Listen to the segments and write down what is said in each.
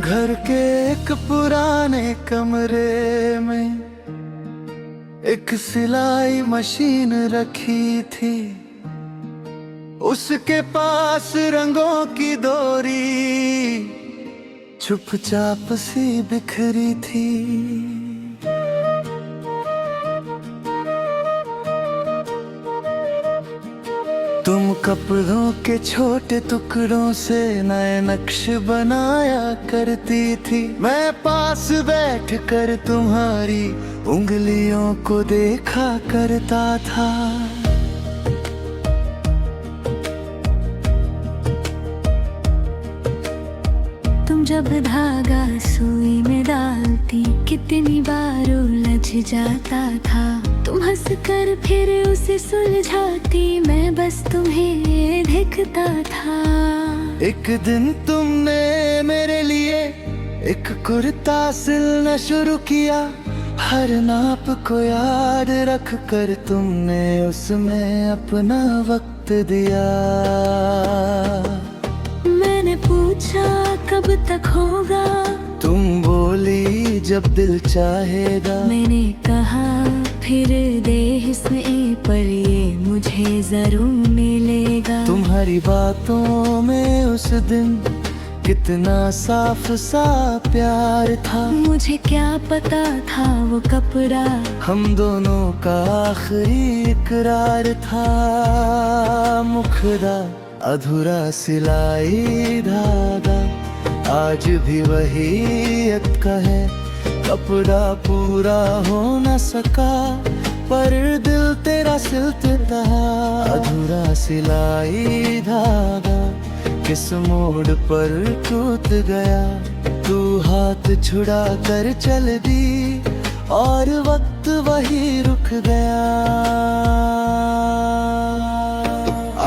घर के एक पुराने कमरे में एक सिलाई मशीन रखी थी। उसके पास रंगों की डोरी चुपचाप सी बिखरी थी। तुम कपड़ों के छोटे टुकड़ों से नए नक्श बनाया करती थी। मैं पास बैठ कर तुम्हारी उंगलियों को देखा करता था। तुम जब धागा सुई में डालती कितनी बार उलझ जाता था। तुम हंस कर फिर उसे सुलझाती, मैं बस तुम्हें देखता था। एक दिन तुमने मेरे लिए एक कुर्ता सिलना शुरू किया। हर नाप को याद रख कर तुमने उसमें अपना वक्त दिया। मैंने पूछा कब तक होगा, तुम बोली जब दिल चाहेगा। मैंने कहा फिर दे इसमें, पर ये मुझे जरूर मिलेगा। तुम्हारी बातों में उस दिन कितना साफ सा प्यार था। मुझे क्या पता था वो कपड़ा हम दोनों का आखिरी इकरार था। मुखड़ा अधूरा सिलाई धागा आज भी वही अटका है। कपड़ा पूरा हो न सका पर दिल तेरा सिलते रहा। अधूरा सिलाई धागा किस मोड़ पर टूट गया। तू हाथ छुड़ा कर चल दी और वक्त वही रुक गया।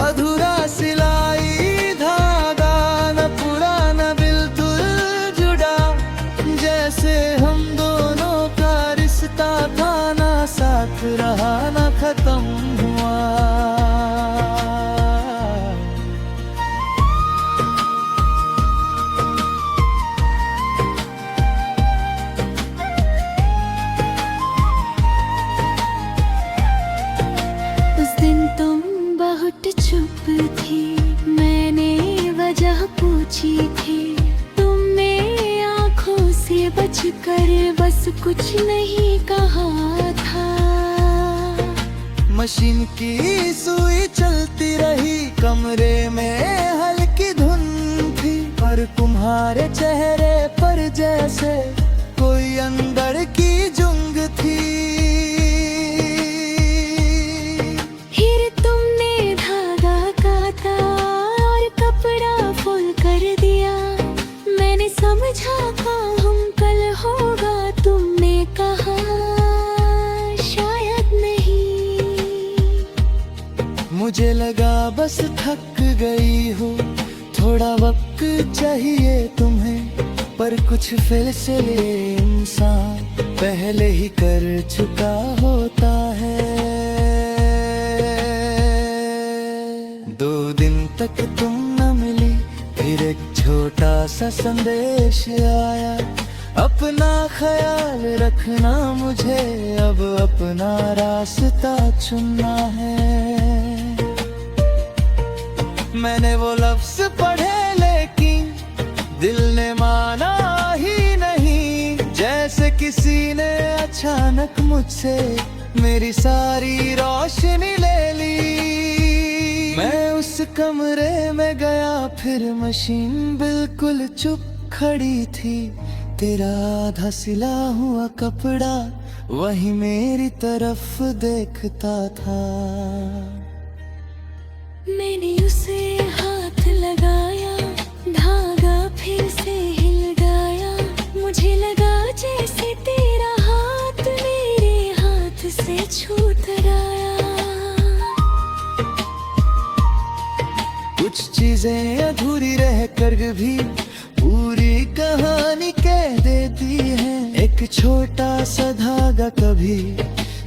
अधूरा सिलाई धागा न पूरा न बिल्कुल जुड़ा। जैसे हम दोनों का रिश्ता था, ना साथ रहा ना खत्म हुआ। उस दिन तुम बहुत चुप थी, मैंने वजह पूछी थी। तुमने आंखों से बचकर बस कुछ नहीं कहा था। मशीन की सुई चलती रही, कमरे में हल्की धुन थी। पर तुम्हारे चेहरे पर जैसे कोई अंदर की जुंग थी। फिर तुमने धागा काटा और कपड़ा फोल्ड कर दिया। मैंने समझा हम कल होगा, तुमने कहा शायद नहीं। मुझे लगा बस थक गई हो, थोड़ा वक्त चाहिए तुम्हें। पर कुछ फैसले इंसान पहले ही कर चुका होता है। 2 दिन तक तुम न मिली, फिर एक छोटा सा संदेश आया। अपना ख्याल रखना, मुझे अब अपना रास्ता चुनना है। मैंने वो लफ्ज पढ़े लेकिन दिल ने माना ही नहीं। जैसे किसी ने अचानक मुझसे मेरी सारी रोशनी ले ली। मैं उस कमरे में गया, फिर मशीन बिल्कुल चुप खड़ी थी। तेरा आधा सिला हुआ कपड़ा वही मेरी तरफ देखता था। मैंने उसे हाथ लगाया, धागा फिर से हिल गया। मुझे लगा जैसे तेरा हाथ मेरे हाथ से छूट गया। कुछ चीजें अधूरी रह कर भी पूरी कहानी कह देती है। एक छोटा सा धागा कभी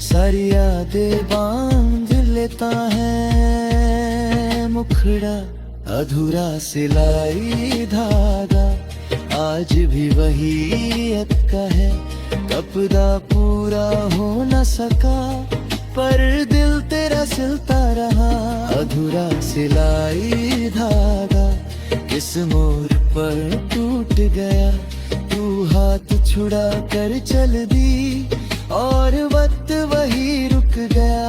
सारी यादें बांध लेता है। मुखड़ा अधूरा सिलाई धागा आज भी वही का है, कपड़ा पूरा हो न सका, पर दिल तेरा सिलता रहा। अधूरा सिलाई धागा किस मोड़ पर टूट गया, तू हाथ छुड़ा कर चल दी और वक्त वही रुक गया।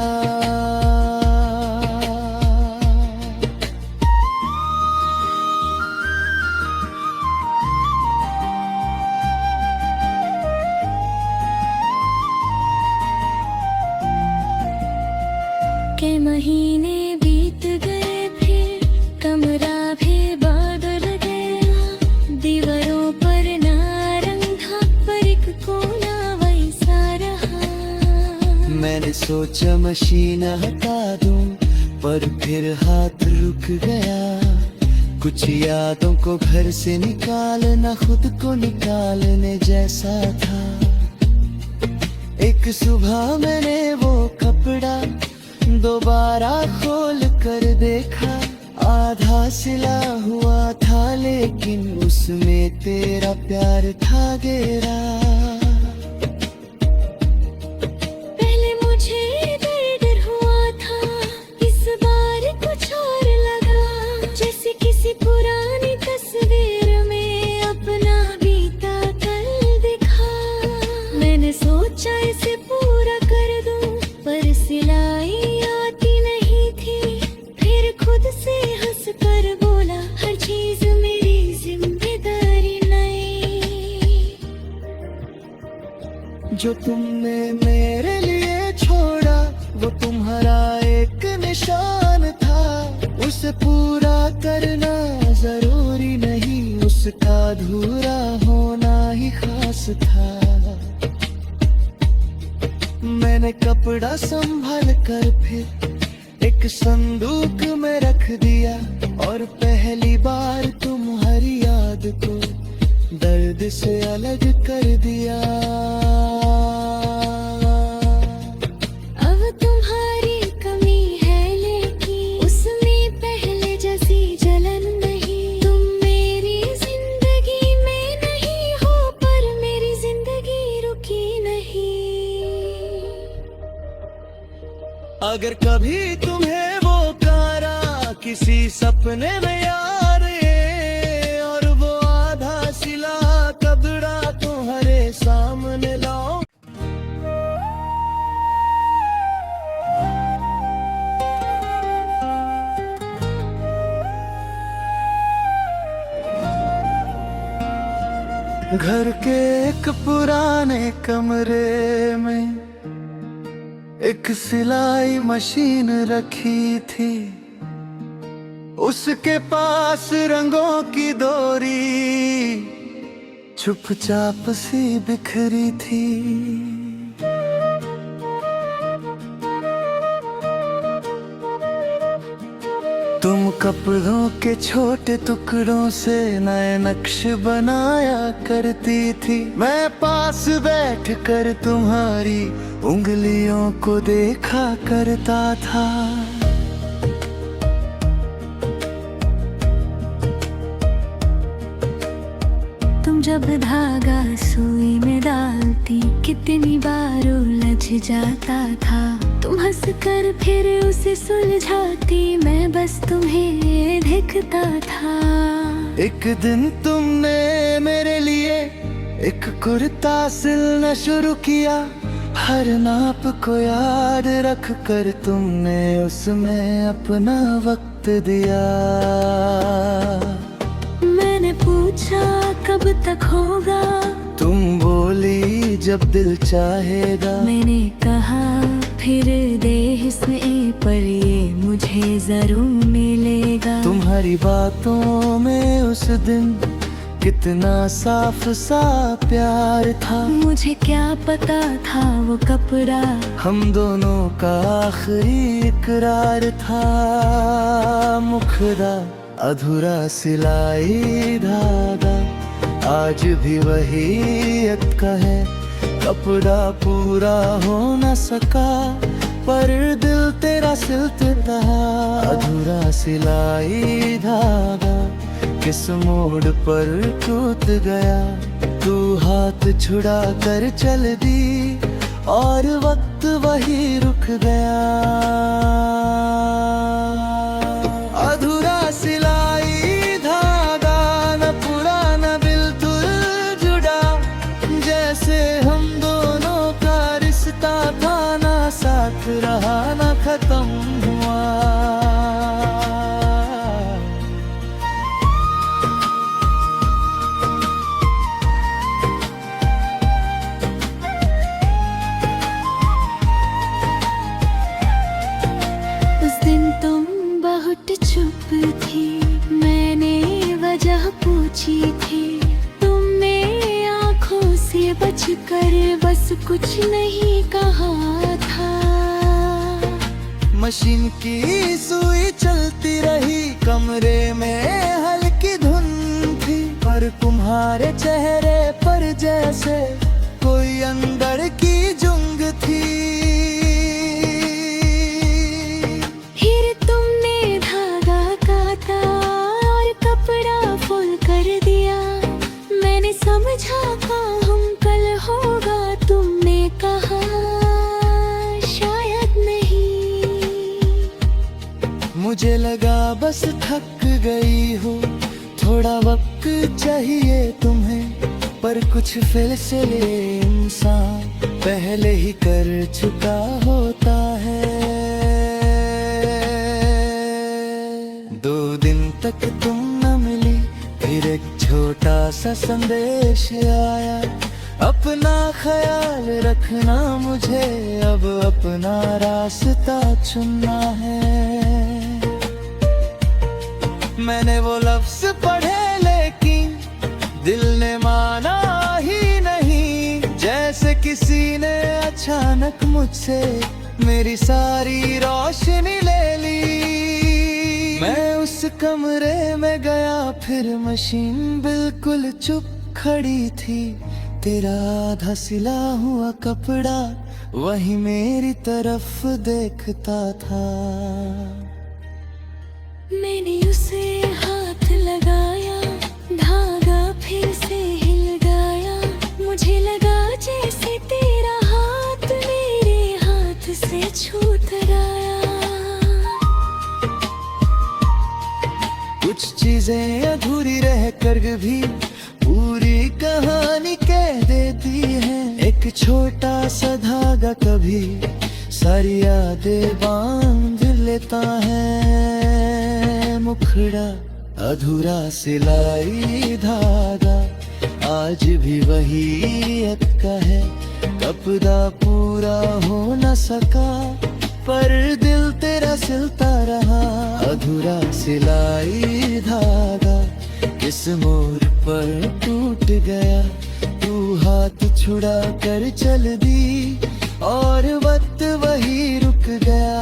के महीने बीत गए, फिर कमरा भी बदल गया। दीवारों पर नारंग था, पर एक कोना वैसा रहा। मैंने सोचा मशीन हटा दूं, पर फिर हाथ रुक गया। कुछ यादों को घर से निकालना खुद को निकालने जैसा था। एक सुबह मैंने वो कपड़ा दोबारा खोल कर देखा, आधा सिला हुआ था लेकिन उसमें तेरा प्यार था गहरा। पहले मुझे डर हुआ था, इस बार कुछ और लगा। जैसे किसी पुरानी तस्वीर में अपना बीता कल दिखा। मैंने सोचा इसे पूरा कर दूं, पर सिलाई से हंस कर बोला, हर चीज मेरी जिम्मेदारी नहीं। जो तुमने मेरे लिए छोड़ा वो तुम्हारा एक निशान था। उसे पूरा करना जरूरी नहीं, उसका अधूरा होना ही खास था। मैंने कपड़ा संभाल कर फिर एक संदूक में रख दिया, और पहली बार तुम्हारी याद को दर्द से अलग कर दिया। अब तुम्हारी कमी है लेकिन उसमें पहले जैसी जलन नहीं। तुम मेरी जिंदगी में नहीं हो, पर मेरी जिंदगी रुकी नहीं। अगर कभी तुम्हें वो कारा किसी सपने में यार ये, और वो आधा सिला कपड़ा तुम्हारे सामने लाओ। घर के एक पुराने कमरे में एक सिलाई मशीन रखी थी। उसके पास रंगों की डोरी चुपचाप सी बिखरी थी। तुम कपड़ों के छोटे टुकड़ों से नए नक्श बनाया करती थी। मैं पास बैठ कर तुम्हारी उंगलियों को देखा करता था। तुम जब धागा सुई में डालती, कितनी बार उलझ जाता था। तुम हंस कर फिर उसे सुलझाती, मैं बस तुम्हें देखता था। एक दिन तुमने मेरे लिए एक कुर्ता सिलना शुरू किया। हर नाप को याद रख कर तुमने उसमें अपना वक्त दिया। मैंने पूछा कब तक होगा, तुम बोली जब दिल चाहेगा। मैंने कहा फिर दे इसमें, पर ये मुझे जरूर मिलेगा। तुम्हारी बातों में उस दिन कितना साफ सा प्यार था। मुझे क्या पता था वो कपड़ा हम दोनों का आखिरी इकरार था। मुखड़ा अधूरा सिलाई धागा आज भी वही का है। कपड़ा पूरा हो न सका, पर दिल तेरा सिलता रहा। अधूरा सिलाई धागा किस मोड़ पर टूट गया। तू हाथ छुड़ा कर चल दी और वक्त वही रुक गया। अधूरा सिलाई धागा न पुराना बिल्कुल जुड़ा, जैसे हम दोनों का रिश्ता था ना साथ रहा ना खत्म हुआ। चुप थी, मैंने वजह पूछी थी। तुमने आँखों से बचकर बस कुछ नहीं कहा था। मशीन की सुई चलती रही, कमरे में हल्की धुन थी, पर तुम्हारे चेहरे पर जैसे कोई अंदर की जुंग थी। समझा हम कल होगा, तुमने कहा शायद नहीं। मुझे लगा बस थक गई हो, थोड़ा वक्त चाहिए तुम्हें, पर कुछ फैसले इंसान पहले ही कर चुका होता है। 2 दिन तक तुम न मिली, फिर एक छोटा सा संदेश आया, अपना ख्याल रखना, मुझे अब अपना रास्ता चुनना है। मैंने वो लफ्ज पढ़े लेकिन दिल ने माना ही नहीं, जैसे किसी ने अचानक मुझसे मेरी सारी रोशनी ले ली। मैं उस कमरे में गया, फिर मशीन बिल्कुल चुप खड़ी थी। तेरा आधा सिला हुआ कपड़ा वही मेरी तरफ देखता था। मैंने उसे हाथ लगाया, धागा फिर से हिल गया। मुझे लगा जैसे तेरा हाथ मेरे हाथ से छूट गया। कुछ चीजें अधूरी रह कर भी पूरी कहानी कह देती है। एक छोटा सा धागा कभी सारी यादें बांध लेता है। मुखड़ा अधूरा सिलाई धागा आज भी वही अटका है, कपड़ा पूरा हो न सका, पर दिल तेरा सिलता रहा। अधूरा सिलाई धागा किस मोड़ पर टूट गया। तू हाथ छुड़ा कर चल दी और वक्त वही रुक गया।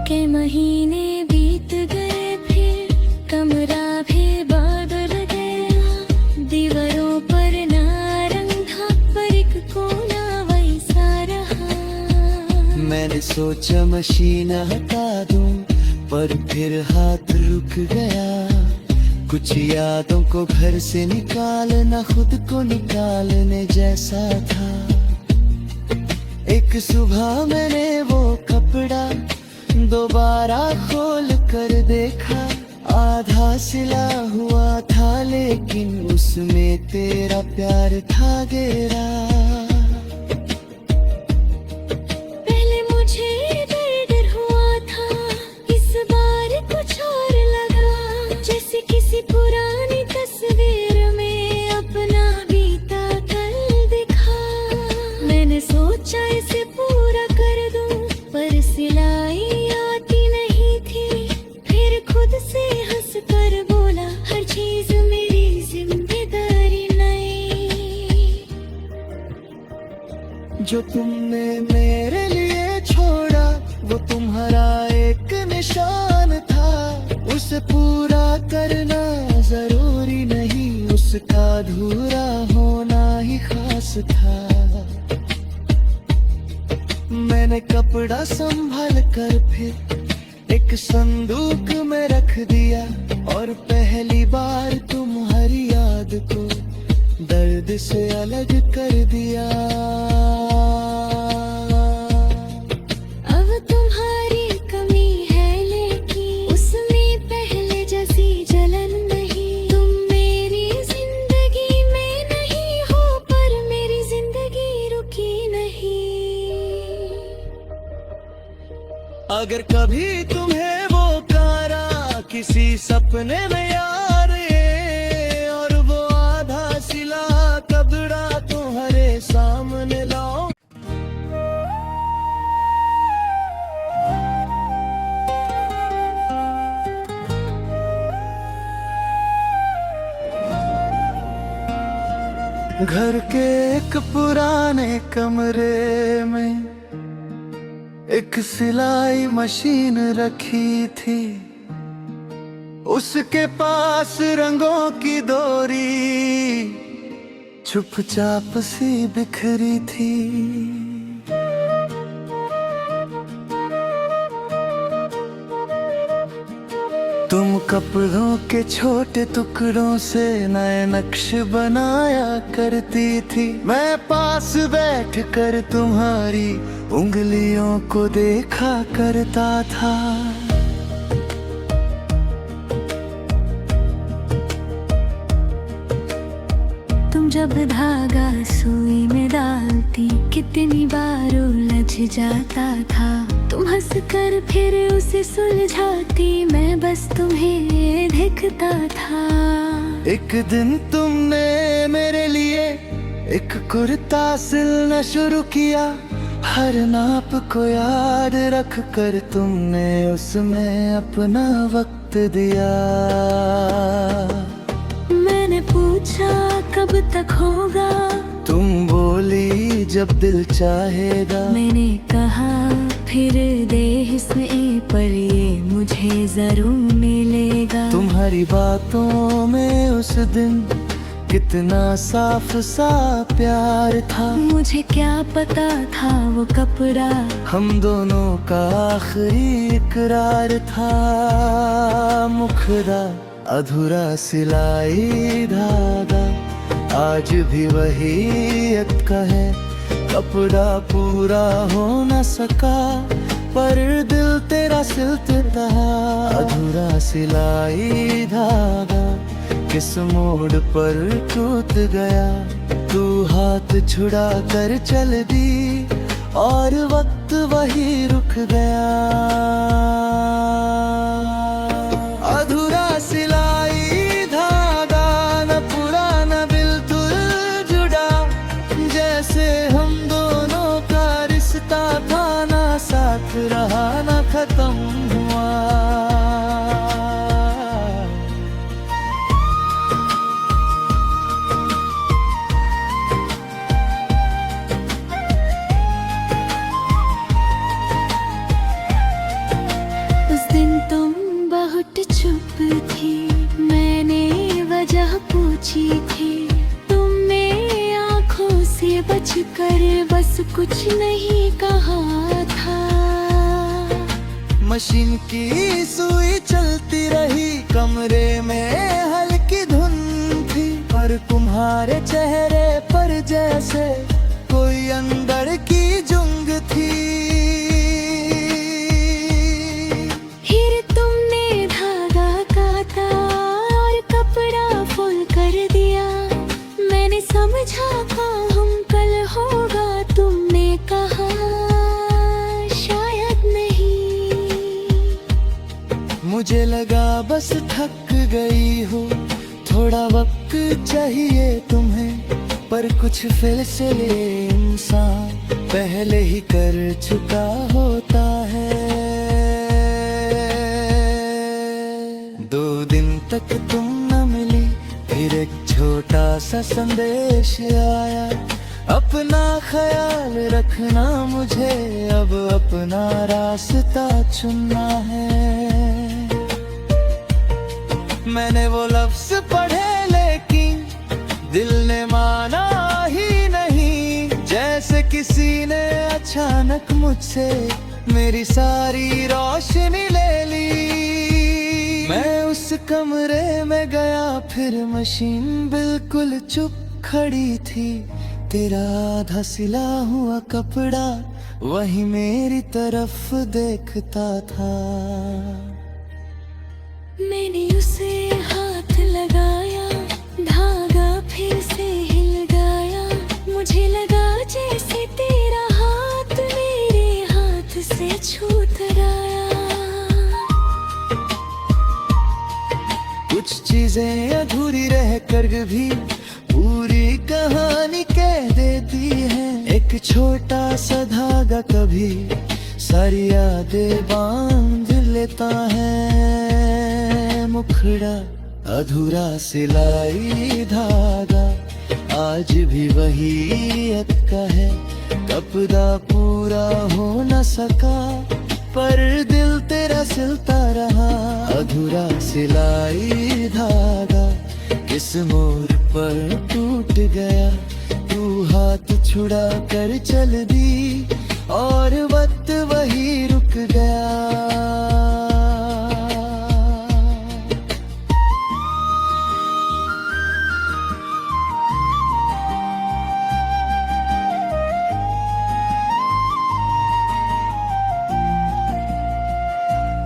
के महीने बीत गए, फिर कमरा भी बदल गया। दीवारों पर नारंग था, पर एक कोना वैसा रहा। मैंने सोचा मशीन हटा दूं, पर फिर हाथ रुक गया। कुछ यादों को घर से निकालना खुद को निकालने जैसा था। एक सुबह मैंने वो कपड़ा दोबारा खोल कर देखा। आधा सिला हुआ था, लेकिन उसमें तेरा प्यार था गहरा। पहले मुझे डर हुआ था, इस बार कुछ और लगा। जैसे किसी पुरानी तस्वीर में अपना बीता कल दिखा। मैंने सोचा इसे पूरा कर दूं, पर सिलाई से हंस कर बोला, हर चीज मेरी जिम्मेदारी नहीं। जो तुमने मेरे लिए छोड़ा वो तुम्हारा एक निशान था। उसे पूरा करना जरूरी नहीं, उसका अधूरा होना ही खास था। मैंने कपड़ा संभाल कर फिर एक संदूक में रख दिया, और पहली बार तुम्हारी याद को दर्द से अलग कर दिया। अब तुम्हारी कमी है लेकिन उसमें पहले जैसी जलन नहीं। तुम मेरी जिंदगी में नहीं हो, पर मेरी जिंदगी रुकी नहीं। अगर कभी तुम्हें वो कारा किसी सपने में यार ये, और वो आधा सिला कपड़ा तुम्हारे सामने लाओ। घर के एक पुराने कमरे में एक सिलाई मशीन रखी थी, उसके पास रंगों की डोरी चुपचाप सी बिखरी थी। तुम कपड़ों के छोटे टुकड़ों से नए नक्श बनाया करती थी। मैं पास बैठ कर तुम्हारी उंगलियों को देखा करता था। तुम जब धागा सुई में डालती कितनी बार उलझ जाता था। तुम हंस कर फिर उसे सुलझाती, मैं बस तुम्हें देखता था। एक दिन तुमने मेरे लिए एक कुर्ता सिलना शुरू किया, हर नाप को याद रख कर तुमने उसमें अपना वक्त दिया। मैंने पूछा कब तक होगा, तुम बोली जब दिल चाहेगा। मैंने कहा फिर दे इसमें, पर ये मुझे जरूर मिलेगा। तुम्हारी बातों में उस दिन कितना साफ सा प्यार था। मुझे क्या पता था वो कपड़ा हम दोनों का आखिरी इकरार था। मुखड़ा अधूरा सिलाई धागा आज भी वही अटका है। कपड़ा पूरा हो न सका पर दिल तेरा सिलते रहा। अधूरा सिलाई धागा किस मोड़ पर टूट गया। तू हाथ छुड़ा कर चल दी और वक्त वही रुक गया। अधूरा सिलाई धागा न पूरा न बिल्कुल जुड़ा, जैसे हम दोनों का रिश्ता था ना साथ रहा ना खत्म हुआ। चुप थी, मैंने वजह पूछी थी। तुमने आंखों से बचकर बस कुछ नहीं कहा था। मशीन की सुई चलती रही, कमरे में हल्की धुन थी, पर तुम्हारे चेहरे पर जैसे कोई अंदर की जुंग थी। समझा हम कल होगा, तुमने कहा शायद नहीं। मुझे लगा बस थक गई हो, थोड़ा वक्त चाहिए तुम्हें, पर कुछ फैसले इंसान पहले ही कर चुका होता है। 2 दिन तक तुम न मिली, फिर एक छोटा सा संदेश आया। अपना ख्याल रखना, मुझे अब अपना रास्ता चुनना है। मैंने वो लफ्ज पढ़े लेकिन दिल ने माना ही नहीं, जैसे किसी ने अचानक मुझसे मेरी सारी रोशनी ले ली। मैं उस कमरे में गया, फिर मशीन बिल्कुल चुप खड़ी थी। तेरा आधा सिला हुआ कपड़ा वही मेरी तरफ देखता था। मैंने उसे हाथ लगाया, धागा फिर से हिल गया। मुझे लगा जैसे तेरा हाथ मेरे हाथ से छूट गया। कुछ चीजें अधूरी रह कर भी पूरी कहानी कह देती है। एक छोटा सा धागा कभी सारी यादें बांध लेता है। मुखड़ा अधूरा सिलाई धागा आज भी वही अटका है। कपड़ा पूरा हो न सका पर दिल तेरा सिलता रहा। अधूरा सिलाई धागा किस मोड़ पर टूट गया। तू हाथ छुड़ा कर चल दी और वक्त वही रुक गया।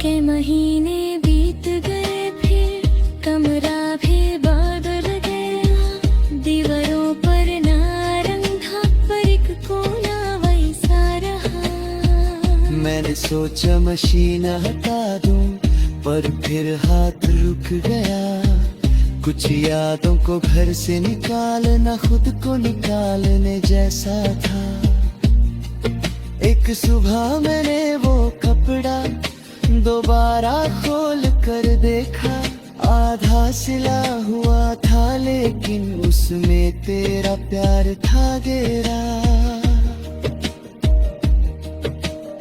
के महीने बीत गए, फिर कमरा भी बदल गया। दीवारों पर नारंग था पर एक कोना वैसा रहा। मैंने सोचा मशीन हटा दूं पर फिर हाथ रुक गया। कुछ यादों को घर से निकालना खुद को निकालने जैसा था। एक सुबह मैंने वो कपड़ा दोबारा खोल कर देखा। आधा सिला हुआ था लेकिन उसमें तेरा प्यार था गहरा।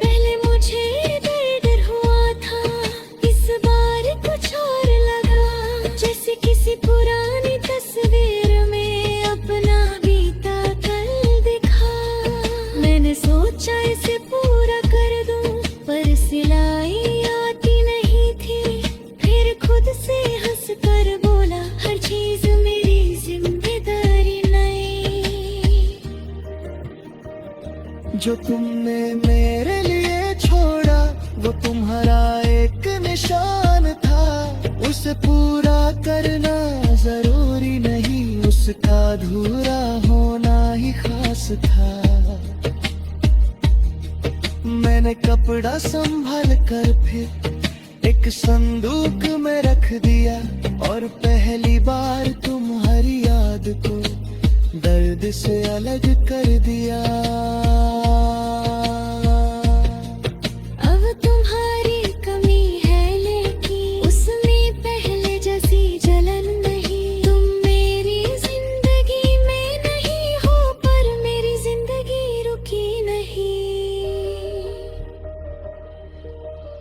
पहले मुझे डर हुआ था, इस बार कुछ और लगा। जैसे किसी पुरानी तस्वीर में अपना बीता कल दिखा। मैंने सोचा इसे पूरा कर दूं पर सिलाई आती नहीं थी। फिर खुद से हंस कर बोला हर चीज मेरी जिम्मेदारी नहीं। जो तुमने मेरे लिए छोड़ा वो तुम्हारा एक निशान था। उसे पूरा करना जरूरी नहीं, उसका अधूरा होना ही खास था। मैंने कपड़ा संभाल कर फिर एक संदूक में रख दिया और पहली बार तुम्हारी याद को दर्द से अलग कर दिया। अब तुम्हारी कमी है लेकिन उसमें पहले जैसी जलन नहीं। तुम मेरी जिंदगी में नहीं हो पर मेरी जिंदगी रुकी नहीं।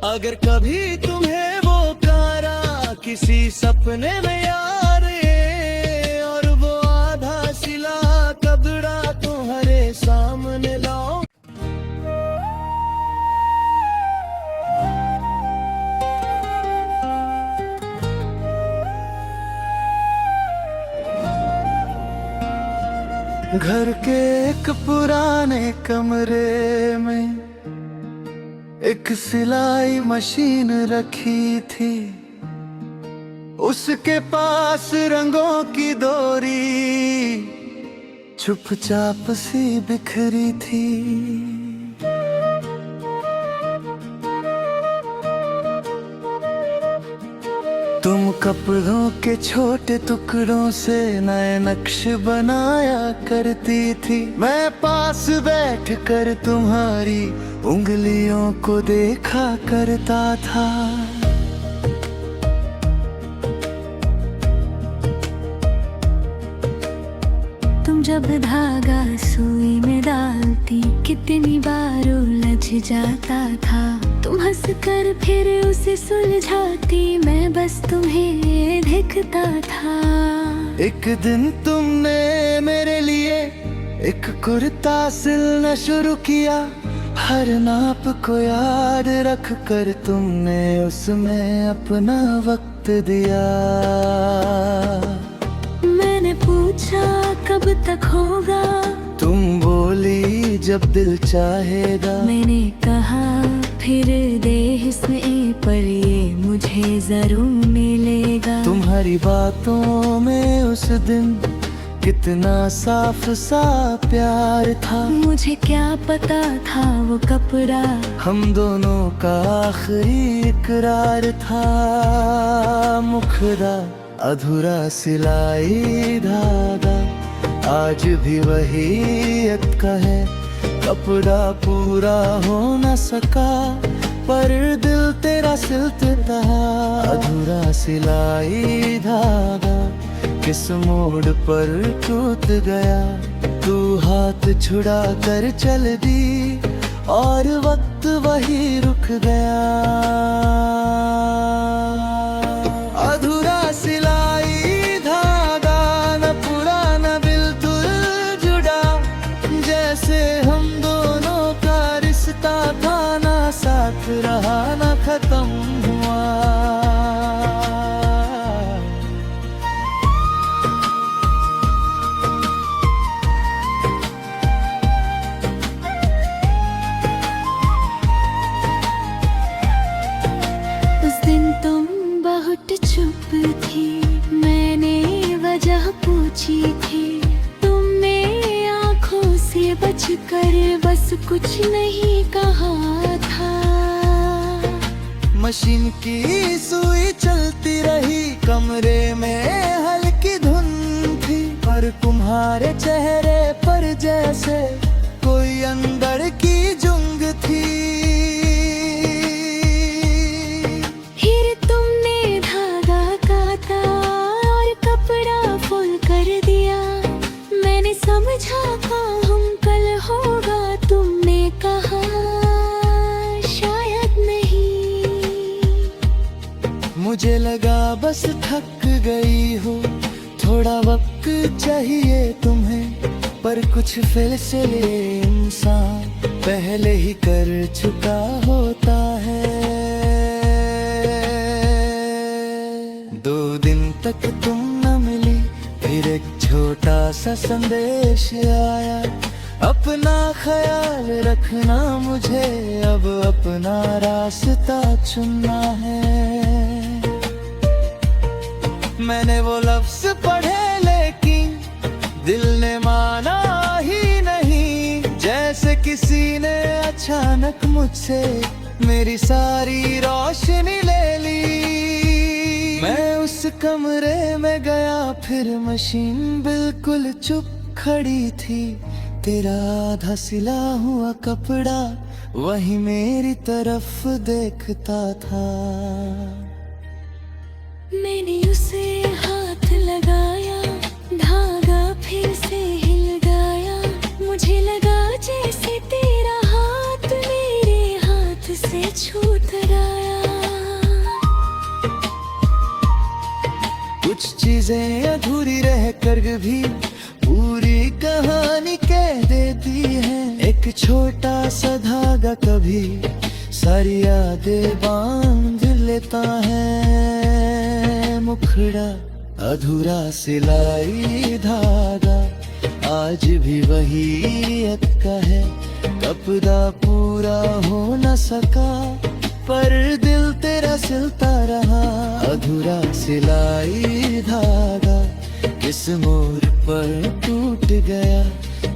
अगर कभी तुम्हें वो कारा किसी सपने में यार ये और वो आधा सिला कपड़ा तुम्हारे सामने लाओ। घर के एक पुराने कमरे में एक सिलाई मशीन रखी थी। उसके पास रंगों की डोरी चुपचाप सी बिखरी थी। तुम कपड़ों के छोटे टुकड़ों से नए नक्श बनाया करती थी। मैं पास बैठ कर तुम्हारी उंगलियों को देखा करता था। तुम जब धागा सुई में डालती कितनी बार उलझ जाता था। तुम हंस कर फिर उसे सुलझाती, मैं बस तुम्हें देखता था। एक दिन तुमने मेरे लिए एक कुर्ता सिलना शुरू किया, हर नाप को याद रख कर तुमने उसमें अपना वक्त दिया। मैंने पूछा कब तक होगा, तुम बोली जब दिल चाहेगा। मैंने कहा फिर दे इसमें, पर ये मुझे जरूर मिलेगा। तुम्हारी बातों में उस दिन कितना साफ सा प्यार था। मुझे क्या पता था वो कपड़ा हम दोनों का आखिरी इकरार था। मुखड़ा अधूरा सिलाई धागा आज भी वही अटका है। कपड़ा पूरा हो न सका पर दिल तेरा सिलते रहा। अधूरा सिलाई धागा किस मोड़ पर टूट गया। तू हाथ छुड़ा कर चल दी और वक्त वही रुक गया। अधूरा सिलाई धागा न पूरा न बिल्कुल जुड़ा, जैसे हम दोनों का रिश्ता था ना साथ रहा ना खत्म हुआ। चुप थी, मैंने वजह पूछी थी। तुमने आंखों से बचकर बस कुछ नहीं कहा था। मशीन की सुई चलती रही, कमरे में हल्की धुन थी, पर तुम्हारे चेहरे पर जैसे कोई अंदर की जुंग थी। समझा था हम कल होगा, तुमने कहा शायद नहीं। मुझे लगा बस थक गई हो, थोड़ा वक्त चाहिए तुम्हें, पर कुछ फैसले इंसान पहले ही कर चुका होता है। 2 दिन तक तुम न मिली, फिर एक छोटा सा संदेश आया। अपना ख्याल रखना, मुझे अब अपना रास्ता चुनना है। मैंने वो लफ्ज पढ़े लेकिन दिल ने माना ही नहीं, जैसे किसी ने अचानक मुझसे मेरी सारी रोशनी ले ली। मैं उस कमरे में गया, फिर मशीन बिल्कुल चुप खड़ी थी। तेरा आधा सिला हुआ कपड़ा वही मेरी तरफ देखता था। मैंने उसे हाथ लगाया, धागा फिर से हिल गया। मुझे लगा जैसे तेरा हाथ मेरे हाथ से छूट गया। कुछ चीजें अधूरी रह कर भी पूरी कहानी कह देती है। एक छोटा सा धागा कभी सारी यादें बांध लेता है। मुखड़ा अधूरा सिलाई धागा आज भी वही अटका है। कपड़ा पूरा हो न सका पर दिल तेरा सिलता रहा। अधूरा सिलाई धागा किस मोड़ पर टूट गया।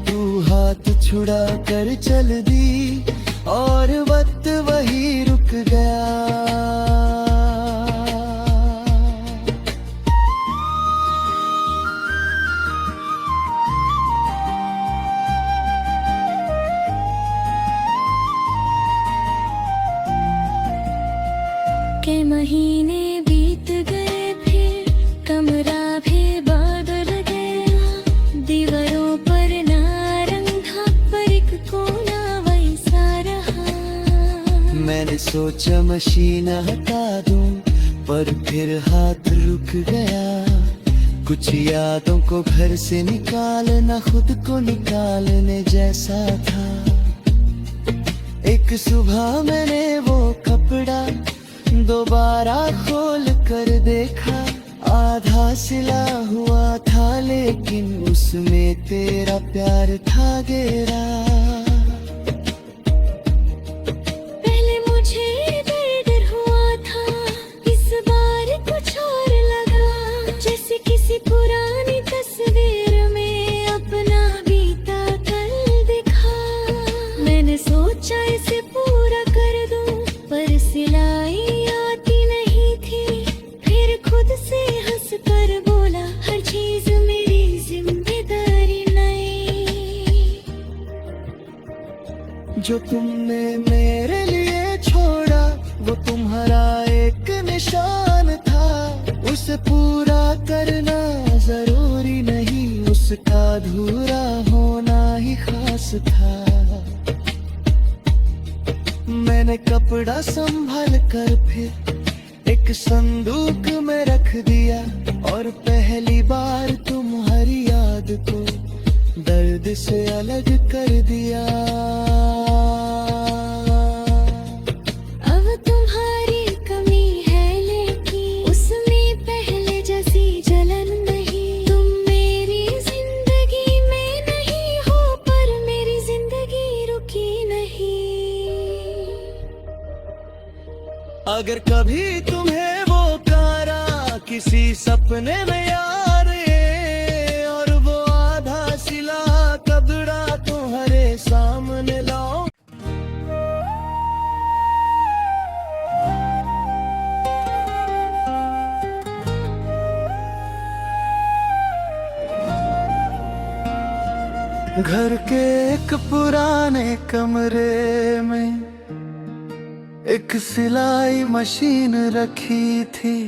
तू हाथ छुड़ा कर चल दी और वक्त वही रुक गया। के महीने बीत गए, फिर कमरा भी बदल गया। दीवारों पर नारंग था, पर एक कोना मैंने सोचा मशीन हटा दूं, पर फिर हाथ रुक गया। कुछ यादों को घर से निकालना खुद को निकालने जैसा था। एक सुबह मैंने वो कपड़ा दोबारा खोल कर देखा, आधा सिला हुआ था लेकिन उसमें तेरा प्यार था गहरा। पहले मुझे डर हुआ था, इस बार कुछ और लगा, जैसे किसी पुरानी तस्वीर में अपना बीता कल दिखा। मैंने सोचा इसे पूरा कर दूं, पर सिलाई आती नहीं थी। फिर खुद से हंस कर बोला, हर चीज मेरी जिम्मेदारी नहीं। जो तुमने मेरे लिए छोड़ा वो तुम्हारा एक निशान था, उसे पूरा करना जरूरी नहीं, उसका अधूरा होना ही खास था। मैंने कपड़ा संभाल कर फिर एक संदूक में रख दिया, और पहली बार तुम्हारी याद को दर्द से अलग कर दिया। अब तुम्हारी कमी है लेकिन उसमें पहले जैसी जलन नहीं। तुम मेरी जिंदगी में नहीं हो, पर मेरी जिंदगी रुकी नहीं। अगर कभी तुम्हें वो कारा किसी सपने में यार ये, और वो आधा सिला कपड़ा तुम्हारे सामने लाओ। घर के एक पुराने कमरे में एक सिलाई मशीन रखी थी,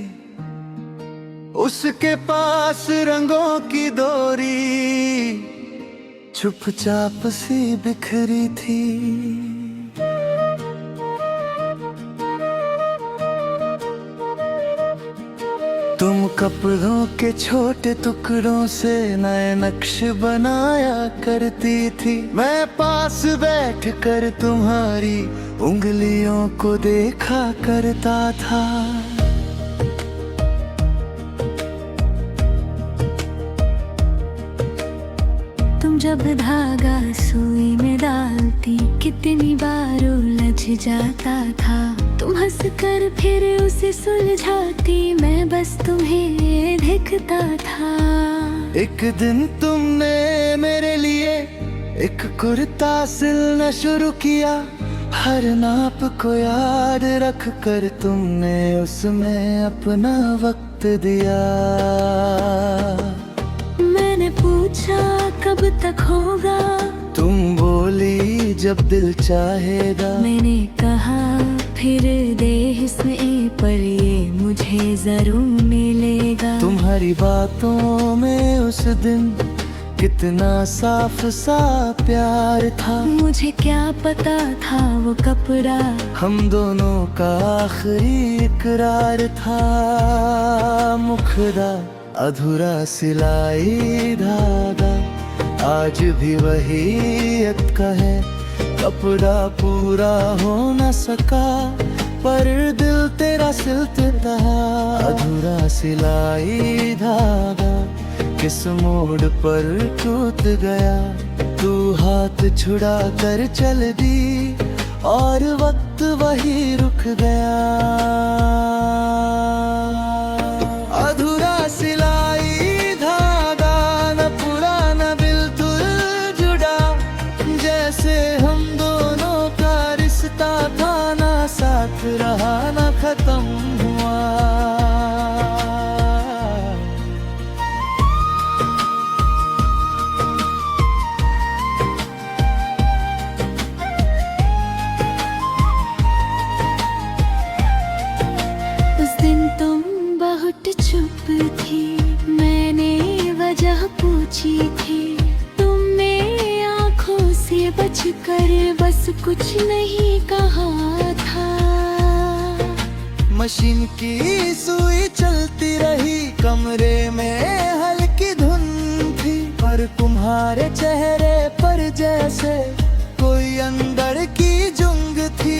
उसके पास रंगों की डोरी चुपचाप सी बिखरी थी। तुम कपड़ों के छोटे टुकड़ों से नए नक्श बनाया करती थी, मैं पास बैठ कर तुम्हारी उंगलियों को देखा करता था। तुम जब धागा सुई में डालती कितनी बार उलझ जाता था। तुम हंस कर फिर उसे सुलझाती, मैं बस तुम्हें देखता था। एक दिन तुमने मेरे लिए एक कुर्ता सिलना शुरू किया, हर नाप को याद रख कर तुमने उसमें अपना वक्त दिया। मैंने पूछा कब तक होगा, तुम बोली जब दिल चाहेगा। मैंने कहा फिर दे इसमें, पर ये मुझे जरूर मिलेगा। तुम्हारी बातों में उस दिन कितना साफ सा प्यार था। मुझे क्या पता था वो कपड़ा हम दोनों का आखिरी इकरार था। मुखदा अधूरा सिलाई धागा आज भी वही का है। कपड़ा पूरा हो न सका पर दिल तेरा सिलते रहा। अधूरा सिलाई धागा किस मोड़ पर टूट गया। तू हाथ छुड़ा कर चल दी और वक्त वही रुक गया। अधूरा सिलाई धागा न पुराना बिल्कुल जुड़ा, जैसे हम दोनों का रिश्ता था ना साथ रहा ना खत्म हुआ। चुप थी, मैंने वजह पूछी थी। तुमने आंखों से बचकर बस कुछ नहीं कहा था। मशीन की सुई चलती रही, कमरे में हल्की धुन थी, पर तुम्हारे चेहरे पर जैसे कोई अंदर की जुंग थी।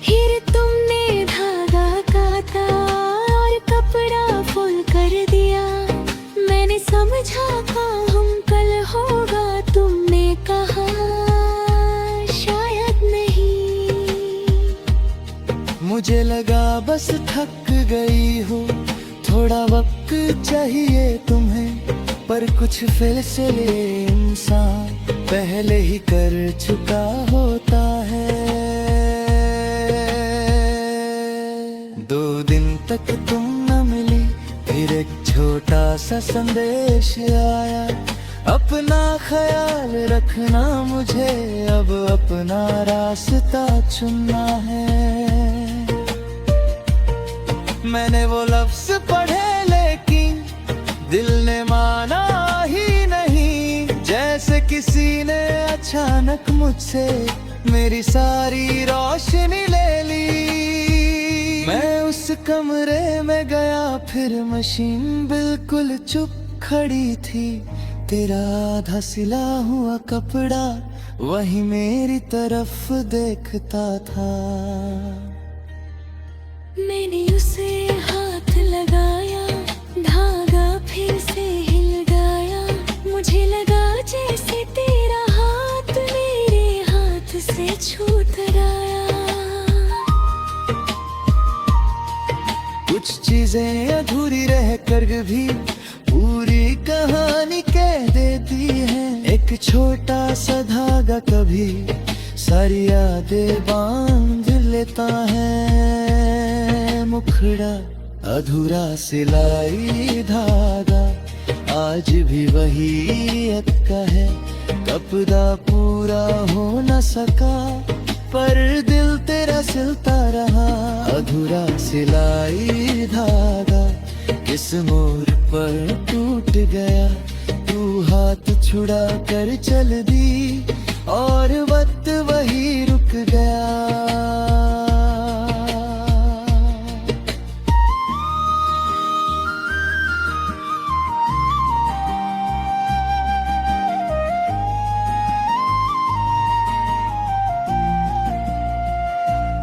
फिर तुमने धागा काटा और कपड़ा फुल कर दिया। मैंने समझा था हम कल होगा, तुमने कहा शायद नहीं। मुझे लगा बस थक गई हो, थोड़ा वक्त चाहिए तुम्हें, पर कुछ फैसले इंसान पहले ही कर चुका होता है। 2 दिन तक तुम न मिली, फिर एक छोटा सा संदेश आया, अपना ख्याल रखना मुझे, अब अपना रास्ता चुनना है। मैंने वो लफ्ज पढ़े लेकिन दिल ने माना ही नहीं, जैसे किसी ने अचानक मुझसे मेरी सारी रोशनी ले ली। मैं उस कमरे में गया, फिर मशीन बिल्कुल चुप खड़ी थी, तेरा आधा सिला हुआ कपड़ा वही मेरी तरफ देखता था। मैंने उसे हाथ लगाया, धागा फिर से हिल गया। मुझे लगा जैसे तेरा हाथ मेरे हाथ से छूट गया। कुछ चीजें अधूरी रह कर भी पूरी कहानी कह देती है। एक छोटा सा धागा कभी सारी यादें बांध लेता है। मुखड़ा अधूरा सिलाई धागा आज भी वही अटका है, कपड़ा पूरा हो न सका, पर दिल तेरा सिलता रहा। अधूरा सिलाई धागा किस मोड़ पर टूट गया, तू हाथ छुड़ा कर चल दी और वक्त वही रुक गया।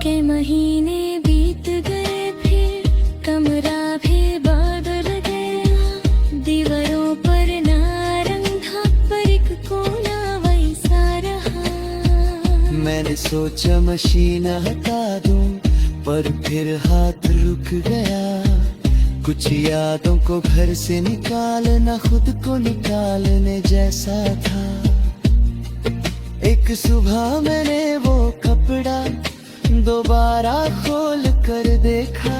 के महीने बीत गए, फिर कमरा भी बदल गया। दीवारों पर नारंग था, पर एक कोना वैसा रहा। मैंने सोचा मशीन हटा दूं, पर फिर हाथ रुक गया। कुछ यादों को घर से निकालना खुद को निकालने जैसा था। एक सुबह मैंने वो कपड़ा दोबारा खोल कर देखा,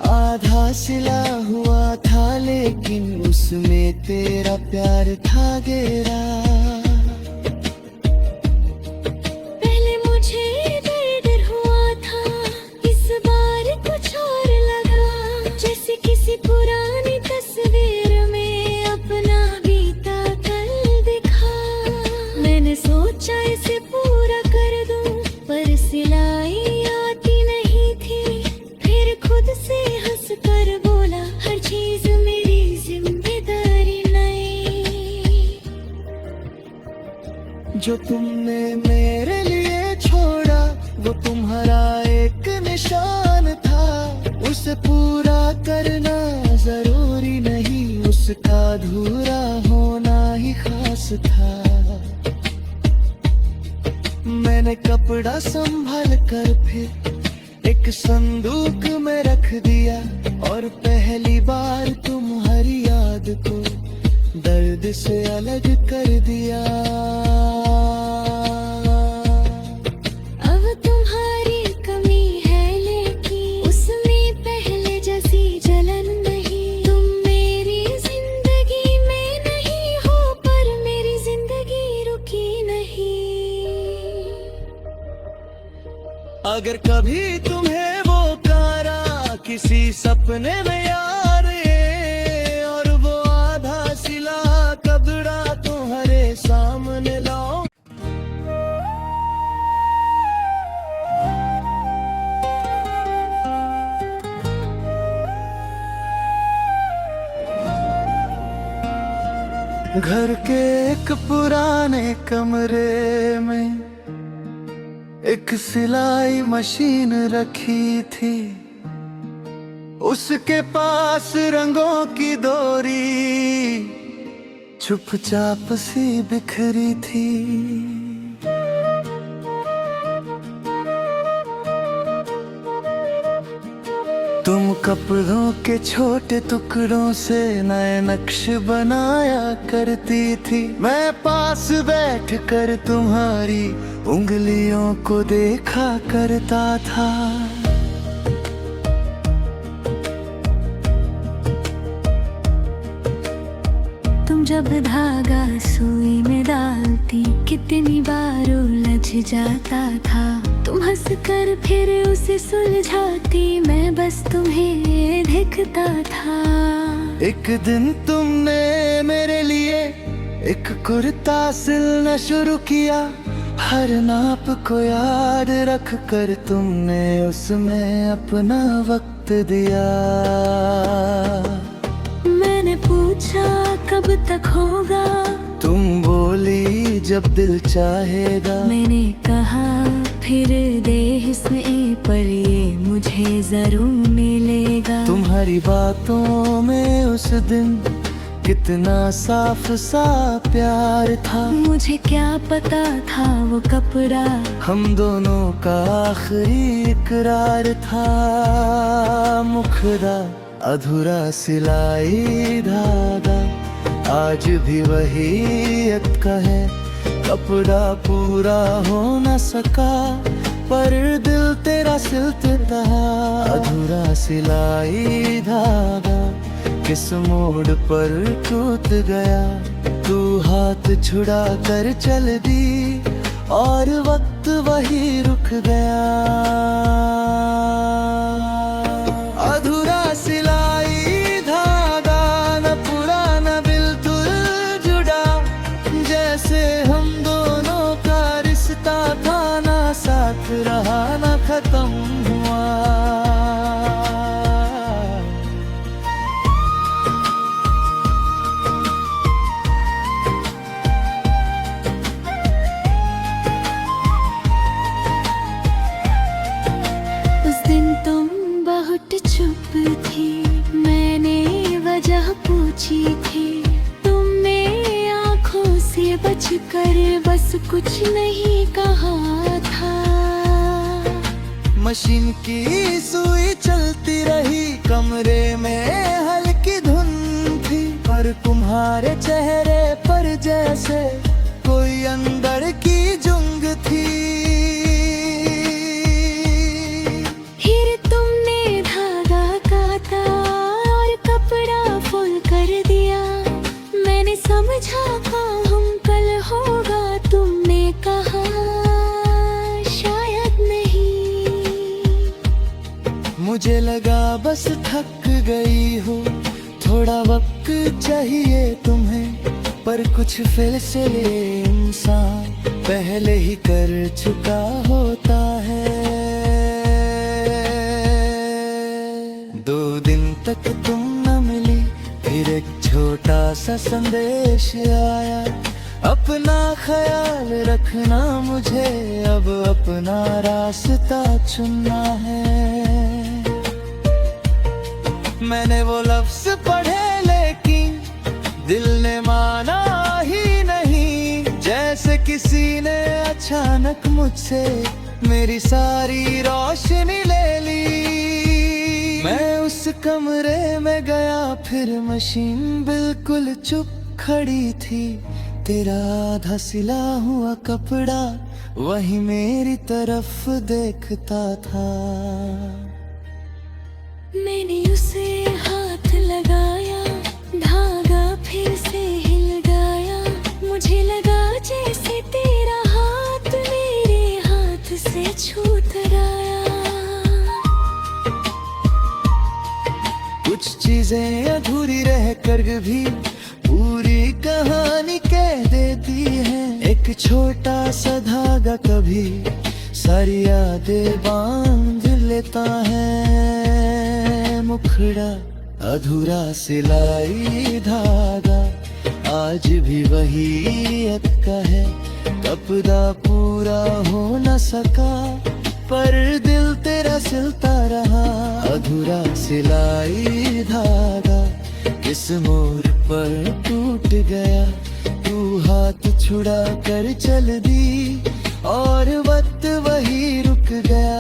आधा सिला हुआ था लेकिन उसमें तेरा प्यार था गहरा। पहले मुझे डर हुआ था, इस बार कुछ और लगा, जैसे किसी पुरानी तस्वीर में अपना बीता कल दिखा। मैंने सोचा इसे पूरा कर दूं, पर सिलाई आती नहीं थी। फिर खुद से हंस कर बोला, हर चीज मेरी जिम्मेदारी नहीं। जो तुमने मेरे लिए छोड़ा वो तुम्हारा एक निशान था, उसे पूरा करना जरूरी नहीं, उसका अधूरा होना ही खास था। मैंने कपड़ा संभाल कर फिर एक संदूक में रख दिया, और पहली बार तुम्हारी याद को दर्द से अलग कर दिया। अब तुम्हारी कमी है लेकिन उसमें पहले जैसी जलन नहीं। तुम मेरी जिंदगी में नहीं हो, पर मेरी जिंदगी रुकी नहीं। अगर कभी तुम्हें वो कारा किसी सपने में यार ये, और वो आधा सिला कपड़ा तुम्हारे सामने लाओ। घर के एक पुराने कमरे में एक सिलाई मशीन रखी थी। उसके पास रंगों की डोरी चुपचाप सी बिखरी थी। तुम कपड़ों के छोटे टुकड़ों से नए नक्श बनाया करती थी। मैं पास बैठ कर तुम्हारी उंगलियों को देखा करता था। तुम जब धागा सुई में डालती कितनी बार उलझ जाता था। तुम हंस कर फिर उसे सुलझाती, मैं बस तुम्हें देखता था। एक दिन तुमने मेरे लिए एक कुर्ता सिलना शुरू किया। हर नाप को याद रख कर तुमने उसमें अपना वक्त दिया। मैंने पूछा कब तक होगा, तुम बोली जब दिल चाहेगा। मैंने कहा फिर दे इसमें पर ये मुझे जरूर मिलेगा। तुम्हारी बातों में उस दिन कितना साफ सा प्यार था। मुझे क्या पता था वो कपड़ा हम दोनों का आखिरी इकरार था। मुखड़ा अधूरा सिलाई धागा आज भी वही अटका है। कपड़ा पूरा हो न सका पर दिल तेरा सिलते रहा। अधूरा सिलाई धागा किस मोड़ पर टूट गया। तू हाथ छुड़ा कर चल दी और वक्त वही रुक गया। अधूरा सिलाई धागा न पुराना बिल्कुल जुड़ा। जैसे हम दोनों का रिश्ता था, ना साथ रहा ना खत्म हुआ। उस दिन तुम बहुत चुप थी, मैंने वजह पूछी थी। तुमने आंखों से बचकर बस कुछ नहीं कहा था। मशीन की सुई चलती रही, कमरे में हल्की धुन थी। पर तुम्हारे चेहरे पर जैसे कोई अंदर की जुंग थी। फिर तुमने धागा काटा और कपड़ा फोल्ड कर दिया। मैंने समझा हम कल होगा, तुमने कहा शायद नहीं। मुझे लगा बस थक गई हो, थोड़ा वक्त चाहिए तुम्हें। पर कुछ फैसले इंसान पहले ही कर चुका होता है। 2 दिन तक तुम न मिली, फिर एक छोटा सा संदेश आया। अपना ख्याल रखना, मुझे अब अपना रास्ता चुनना है। मैंने वो लफ्ज पढ़े लेकिन दिल ने माना ही नहीं। जैसे किसी ने अचानक मुझसे मेरी सारी रोशनी ले ली। मैं उस कमरे में गया, फिर मशीन बिल्कुल चुप खड़ी थी। तेरा आधा सिला हुआ कपड़ा वही मेरी तरफ देखता था। मैंने उसे हाथ लगाया, धागा फिर से हिल गया। मुझे लगा जैसे तेरा हाथ मेरे हाथ से छूट गया। कुछ चीजें अधूरी रह कर भी पूरी कहानी कह देती है। एक छोटा सा धागा कभी सारी यादें बांध लेता है। मुखड़ा अधूरा सिलाई धागा आज भी वही अटका है, कपदा पूरा हो न सका, पर दिल तेरा सिलता रहा। अधूरा सिलाई धागा किस मोड़ पर टूट गया, तू हाथ छुड़ा कर चल दी और वक्त वही रुक गया।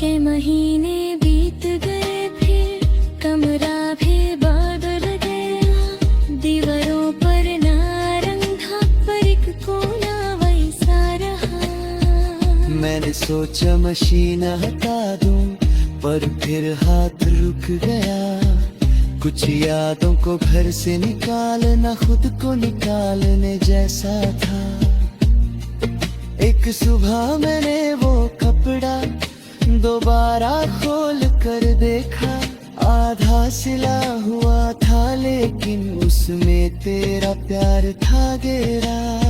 के महीने बीत गए, फिर कमरा भी बदल गया। दीवारों पर नारंग था, पर एक कोना वैसा रहा। मैंने सोचा मशीन हटा दूं, पर फिर हाथ रुक गया। कुछ यादों को घर से निकालना खुद को निकालने जैसा था। एक सुबह मैंने वो कपड़ा दोबारा खोल कर देखा, आधा सिला हुआ था लेकिन उसमें तेरा प्यार था गहरा।